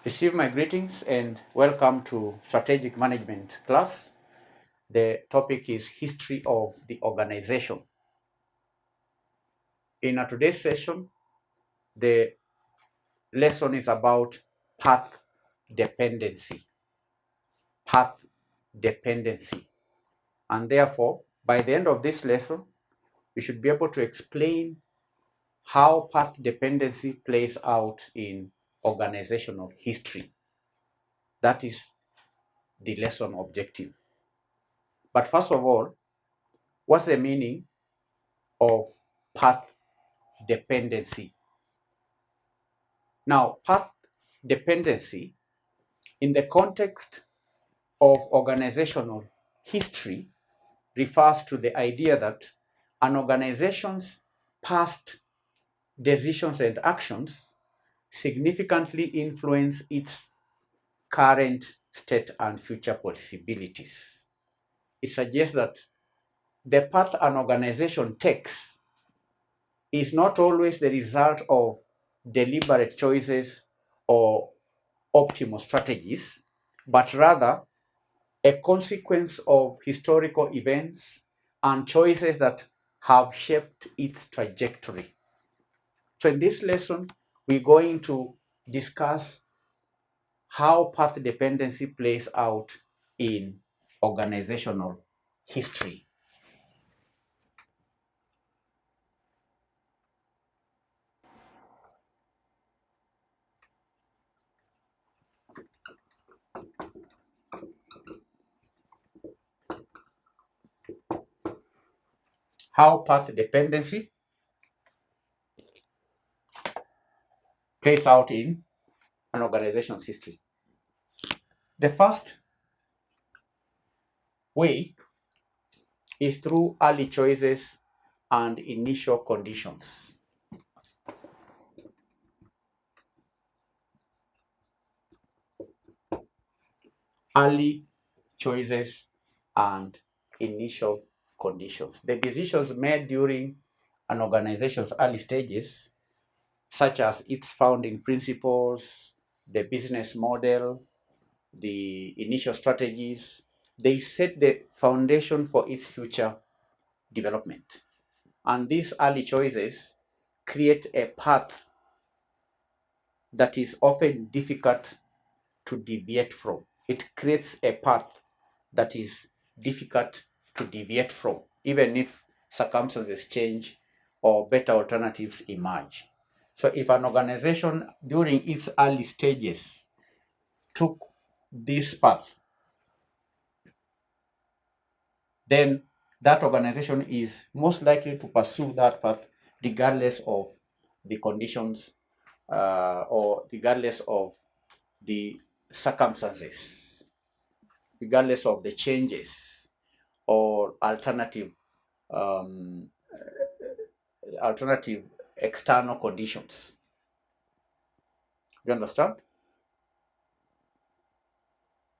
Receive my greetings and welcome to Strategic Management class. The topic is History of the Organization. In today's session, the lesson is about path dependency. Path dependency. And therefore, by the end of this lesson, we should be able to explain how path dependency plays out in organizational history. That is the lesson objective. But first of all, what's the meaning of path dependency? Now, path dependency in the context of organizational history refers to the idea that an organization's past decisions and actions significantly influence its current state and future possibilities. It suggests that the path an organization takes is not always the result of deliberate choices or optimal strategies, but rather a consequence of historical events and choices that have shaped its trajectory. So in this lesson, we're going to discuss how path dependency plays out in organizational history. How path dependency plays out in an organization's history. The first way is through early choices and initial conditions. Early choices and initial conditions. The decisions made during an organization's early stages, such as its founding principles, the business model, the initial strategies, they set the foundation for its future development. And these early choices create a path that is often difficult to deviate from. It creates a path that is difficult to deviate from, even if circumstances change or better alternatives emerge. So if an organization during its early stages took this path, then that organization is most likely to pursue that path regardless of the conditions or regardless of the circumstances, regardless of the changes or um, alternative external conditions. You understand?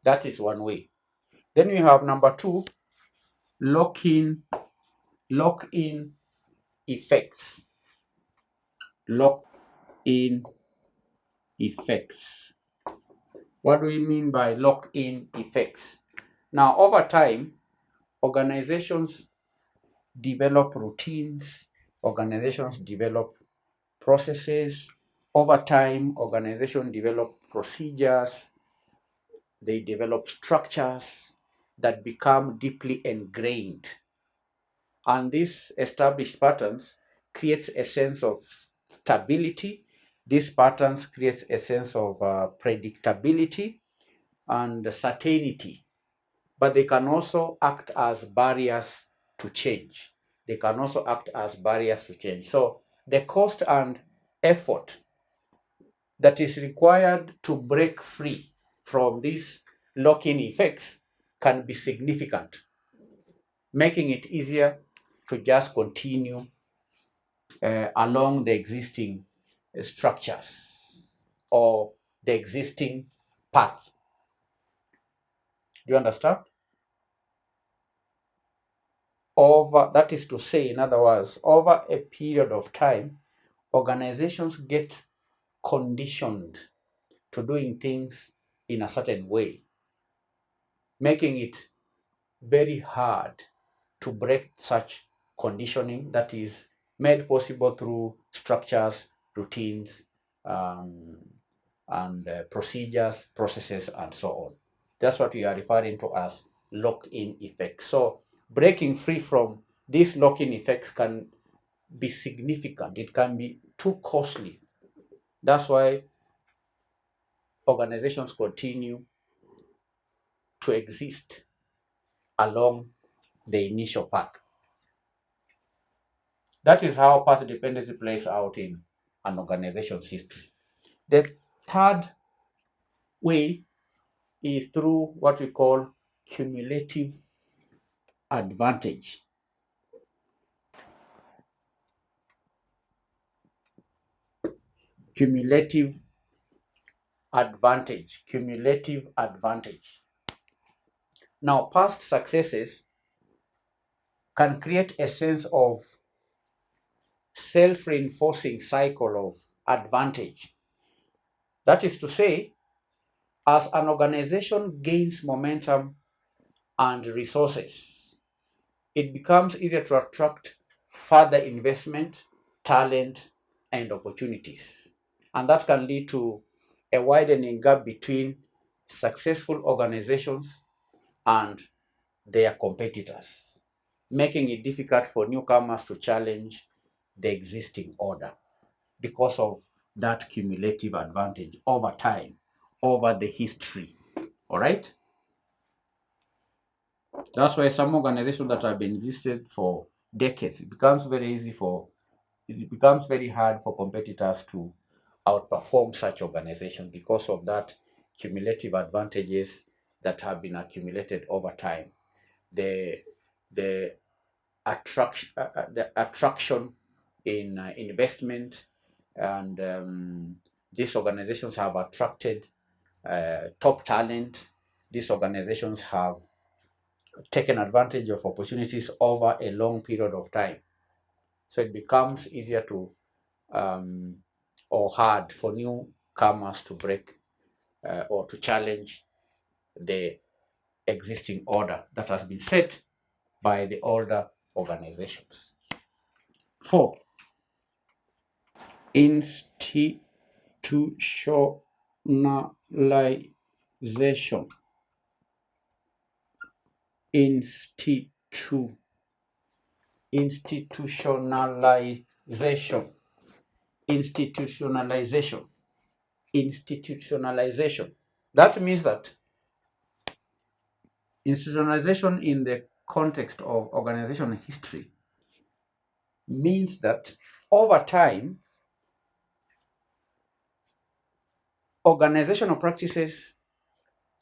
That is one way. Then we have number two, lock-in effects. Lock-in effects. What do we mean by lock-in effects? Now, over time, organizations develop routines, organizations develop processes. Over time, organizations develop procedures, they develop structures that become deeply ingrained. And these established patterns creates a sense of stability. These patterns creates a sense of predictability and certainty, but they can also act as barriers to change. They can also act as barriers to change. So the cost and effort that is required to break free from these lock-in effects can be significant, making it easier to just continue along the existing structures or the existing path. Do you understand? That is to say, in other words, over a period of time, organizations get conditioned to doing things in a certain way, making it very hard to break such conditioning that is made possible through structures, routines, um, and procedures, processes, and so on. That's what we are referring to as lock-in effects. So breaking free from these lock-in effects can be significant. It can be too costly. That's why organizations continue to exist along the initial path. That is how path dependency plays out in an organization's history. The third way is through what we call cumulative advantage. Cumulative advantage. Cumulative advantage. Now, past successes can create a sense of self-reinforcing cycle of advantage. That is to say, as an organization gains momentum and resources, it becomes easier to attract further investment, talent, and opportunities. And that can lead to a widening gap between successful organizations and their competitors, making it difficult for newcomers to challenge the existing order because of that cumulative advantage over time, over the history. All right? That's why some organizations that have been existed for decades, it becomes very hard for competitors to outperform such organizations because of that cumulative advantages that have been accumulated over time. The the attraction in investment, and these organizations have attracted top talent. These organizations have taken advantage of opportunities over a long period of time. So it becomes easier to or hard for newcomers to break or to challenge the existing order that has been set by the older organizations. 4. Institutionalization. Institutionalization. Institutionalization. Institutionalization. That means that institutionalization in the context of organizational history means that over time, organizational practices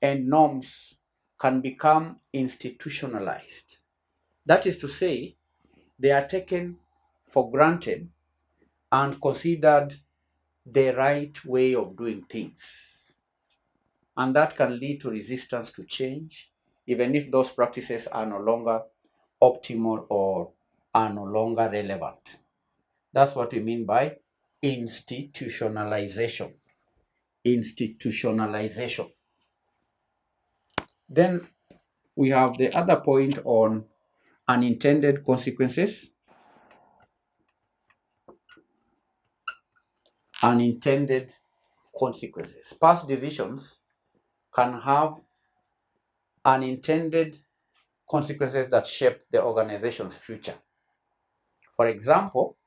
and norms can become institutionalized. That is to say, they are taken for granted and considered the right way of doing things. And that can lead to resistance to change, even if those practices are no longer optimal or are no longer relevant. That's what we mean by institutionalization. Institutionalization. Then we have the other point on unintended consequences. Unintended consequences. Past decisions can have unintended consequences that shape the organization's future. For example,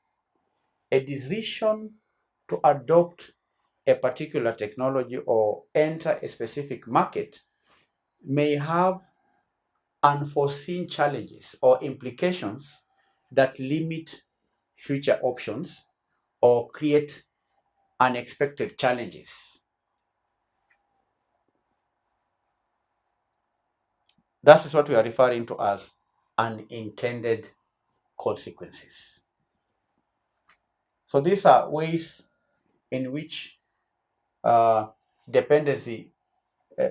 a decision to adopt a particular technology or enter a specific market may have unforeseen challenges or implications that limit future options or create unexpected challenges. That is what we are referring to as unintended consequences. So these are ways in which uh, dependency,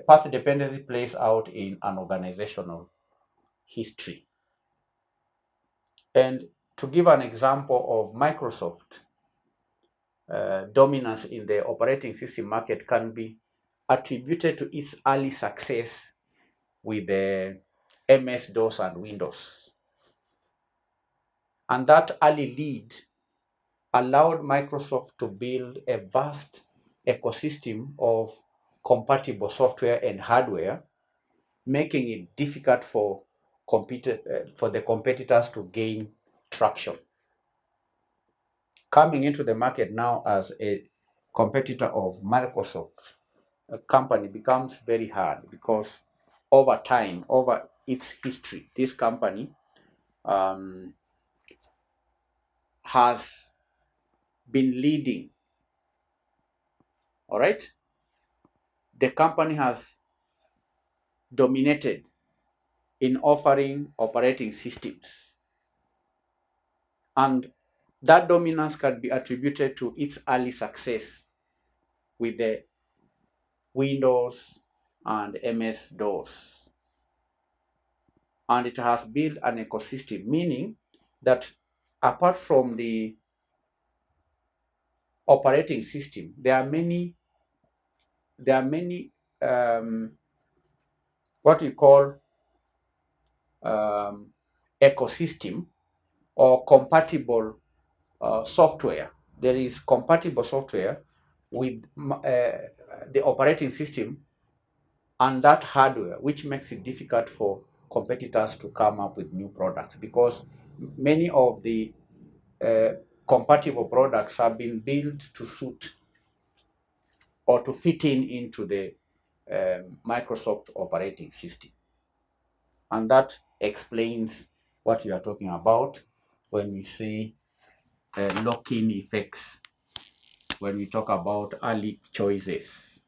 path dependency plays out in an organizational history. And to give an example of Microsoft, dominance in the operating system market can be attributed to its early success with the MS-DOS and Windows. And that early lead allowed Microsoft to build a vast ecosystem of compatible software and hardware, making it difficult for the competitors to gain traction. Coming into the market now as a competitor of Microsoft, a company becomes very hard because over time, over its history, this company has been leading. All right, the company has dominated in offering operating systems, and that dominance can be attributed to its early success with the Windows and MS-DOS. And it has built an ecosystem, meaning that apart from the operating system, there are many what we call ecosystem or compatible software. There is compatible software with the operating system and that hardware, which makes it difficult for competitors to come up with new products, because many of the compatible products have been built to suit or to fit into the Microsoft operating system. And that explains what we are talking about when we say lock-in effects, when we talk about early choices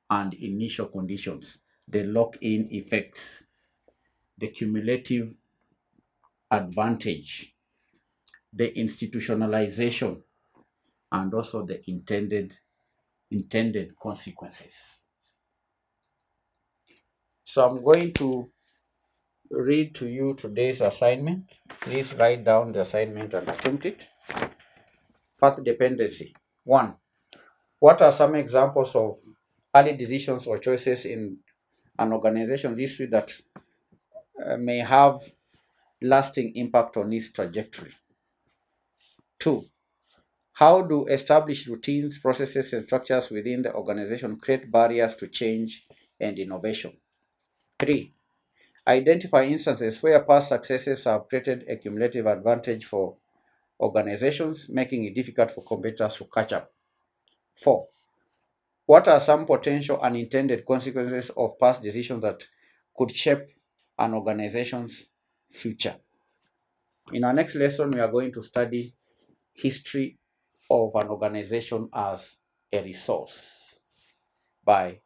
and initial conditions, the lock-in effects, the cumulative advantage, the institutionalization, and also the intended consequences. So I'm going to read to you today's assignment. Please write down the assignment and attempt it. Path dependency. 1. What are some examples of early decisions or choices in an organization's history that may have lasting impact on its trajectory? 2. How do established routines, processes, and structures within the organization create barriers to change and innovation? 3. Identify instances where past successes have created a cumulative advantage for organizations, making it difficult for competitors to catch up. 4. What are some potential unintended consequences of past decisions that could shape an organization's future? In our next lesson, we are going to study history of an organization as a resource. Bye.